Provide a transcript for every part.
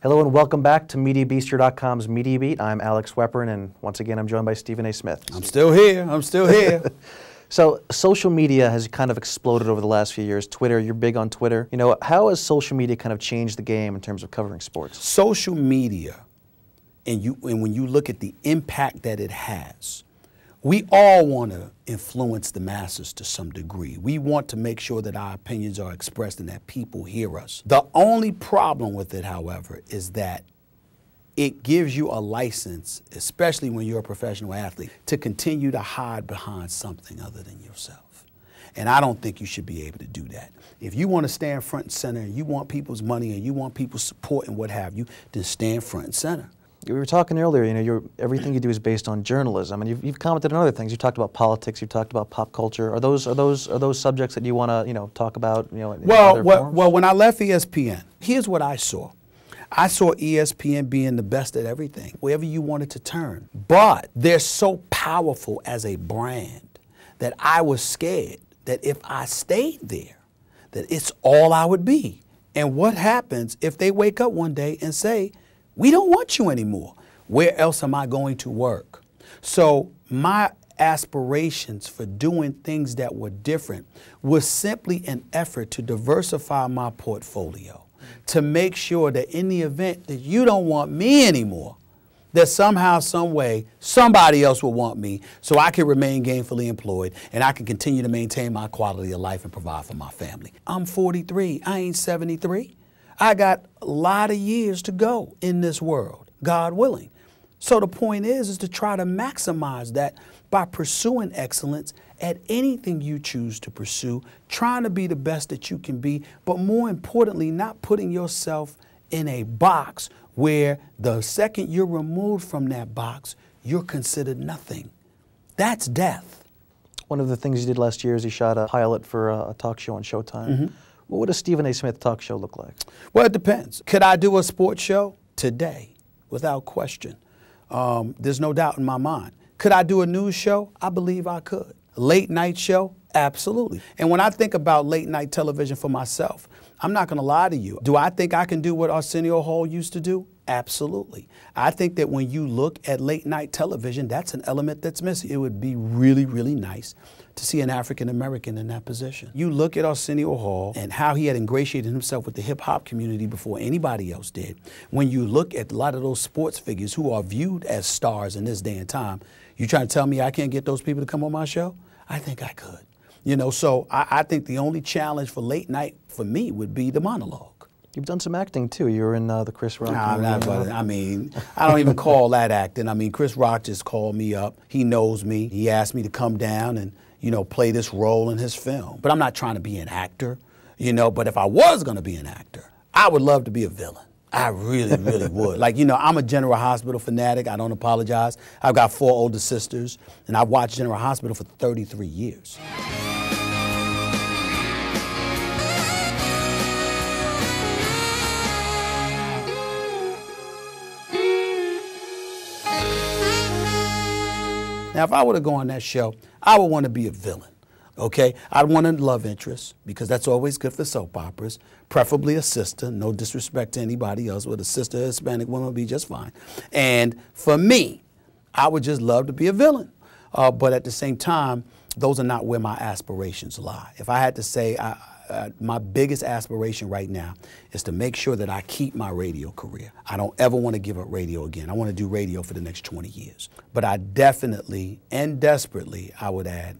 Hello and welcome back to Mediabistro.com's Media Beat. I'm Alex Weprin, and once again I'm joined by Stephen A. Smith. I'm still here. So social media has kind of exploded over the last few years. Twitter, you're big on Twitter. You know, how has social media kind of changed the game in terms of covering sports? Social media, and when you look at the impact that it has, we all want to influence the masses to some degree. We want to make sure that our opinions are expressed and that people hear us. The only problem with it, however, is that it gives you a license, especially when you're a professional athlete, to continue to hide behind something other than yourself. And I don't think you should be able to do that. If you want to stand front and center and you want people's money and you want people's support and what have you, then stand front and center. We were talking earlier, you know, everything you do is based on journalism, and you've commented on other things. You talked about politics, you talked about pop culture. Are those subjects that you want to, talk about, in other forums? Well, when I left ESPN, here's what I saw. I saw ESPN being the best at everything, wherever you wanted to turn. But they're so powerful as a brand that I was scared that if I stayed there, that it's all I would be. And what happens if they wake up one day and say, we don't want you anymore? Where else am I going to work? So my aspirations for doing things that were different was simply an effort to diversify my portfolio, to make sure that in the event that you don't want me anymore, that somehow, some way, somebody else will want me so I can remain gainfully employed and I can continue to maintain my quality of life and provide for my family. I'm 43. I ain't 73. I got a lot of years to go in this world, God willing. So the point is to try to maximize that by pursuing excellence at anything you choose to pursue, trying to be the best that you can be, but more importantly, not putting yourself in a box where the second you're removed from that box, you're considered nothing. That's death. One of the things you did last year is you shot a pilot for a talk show on Showtime. Mm-hmm. What would a Stephen A. Smith talk show look like? Well, it depends. Could I do a sports show? Today, without question. There's no doubt in my mind. Could I do a news show? I believe I could. Late night show? Absolutely. And when I think about late night television for myself, I'm not going to lie to you. Do I think I can do what Arsenio Hall used to do? Absolutely. I think that when you look at late night television, that's an element that's missing. It would be really, really nice to see an African American in that position. You look at Arsenio Hall and how he had ingratiated himself with the hip hop community before anybody else did. When you look at a lot of those sports figures who are viewed as stars in this day and time, you trying to tell me I can't get those people to come on my show? I think I could. So I think the only challenge for late night for me would be the monologue. You've done some acting too. You were in the Chris Rock movie. I don't even call that acting. Chris Rock just called me up. He knows me. He asked me to come down and, play this role in his film. But I'm not trying to be an actor, but if I was going to be an actor, I would love to be a villain. I really, really would. I'm a General Hospital fanatic. I don't apologize. I've got 4 older sisters, and I've watched General Hospital for 33 years. Now, if I were to go on that show, I would want to be a villain, okay? I'd want a love interest, because that's always good for soap operas, preferably a sister, no disrespect to anybody else, but a sister, a Hispanic woman would be just fine. And for me, I would just love to be a villain. But at the same time, those are not where my aspirations lie. If I had to say, my biggest aspiration right now is to make sure that I keep my radio career. I don't ever want to give up radio again. I want to do radio for the next 20 years. But I definitely and desperately, I would add,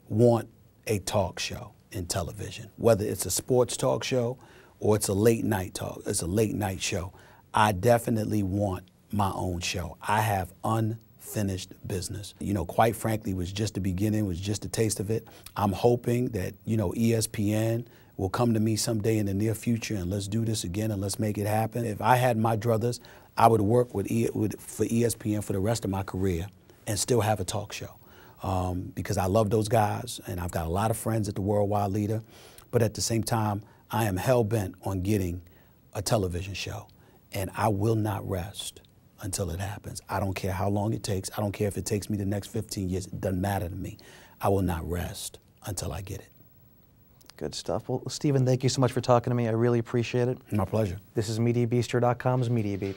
want a talk show in television. Whether it's a sports talk show or it's a late night show, I definitely want my own show. I have unfinished business. Quite frankly, it was just the beginning, it was just a taste of it. I'm hoping that, ESPN will come to me someday in the near future and let's do this again and let's make it happen. If I had my druthers, I would work for ESPN for the rest of my career and still have a talk show. Because I love those guys and I've got a lot of friends at the Worldwide Leader. But at the same time, I am hell-bent on getting a television show. And I will not rest until it happens. I don't care how long it takes. I don't care if it takes me the next 15 years. It doesn't matter to me. I will not rest until I get it. Good stuff. Well, Stephen, thank you so much for talking to me. I really appreciate it. My pleasure. This is Mediabistro.com's Media Beat.